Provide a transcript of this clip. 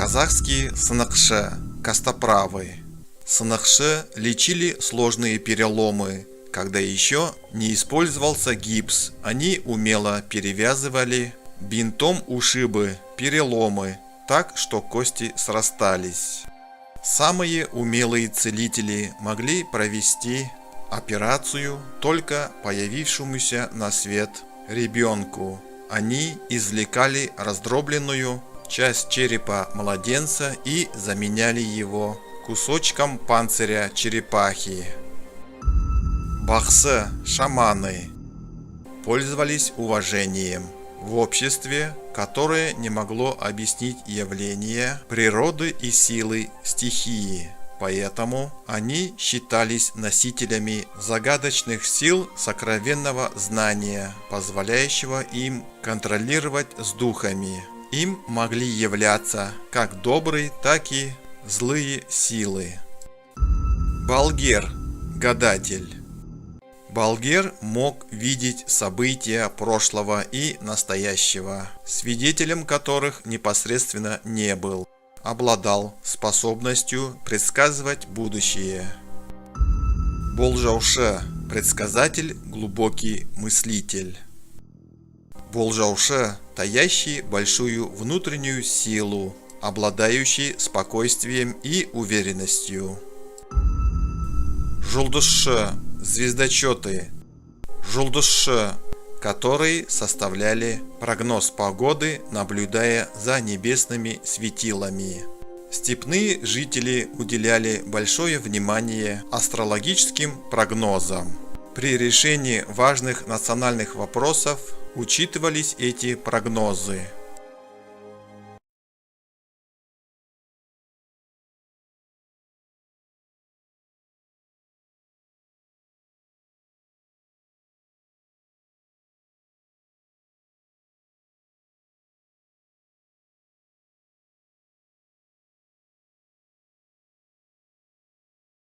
Казахские сыныкшы, костоправы. Сыныкшы лечили сложные переломы. Когда еще не использовался гипс, они умело перевязывали бинтом ушибы, переломы, так что кости срастались. Самые умелые целители могли провести операцию только появившемуся на свет ребенку. Они извлекали раздробленную часть черепа младенца и заменяли его кусочком панциря черепахи. Бахсы, шаманы, пользовались уважением в обществе, которое не могло объяснить явления природы и силы стихии. Поэтому они считались носителями загадочных сил сокровенного знания, позволяющего им контролировать с духами. Им могли являться как добрые, так и злые силы. Балгер, гадатель. Балгер мог видеть события прошлого и настоящего, свидетелем которых непосредственно не был. Обладал способностью предсказывать будущее. Болжаушы, предсказатель, глубокий мыслитель. Болжаушы, таящий большую внутреннюю силу, обладающий спокойствием и уверенностью. Жулдызшы, звездочеты. Жулдызшы, которые составляли прогноз погоды, наблюдая за небесными светилами. Степные жители уделяли большое внимание астрологическим прогнозам. При решении важных национальных вопросов учитывались эти прогнозы.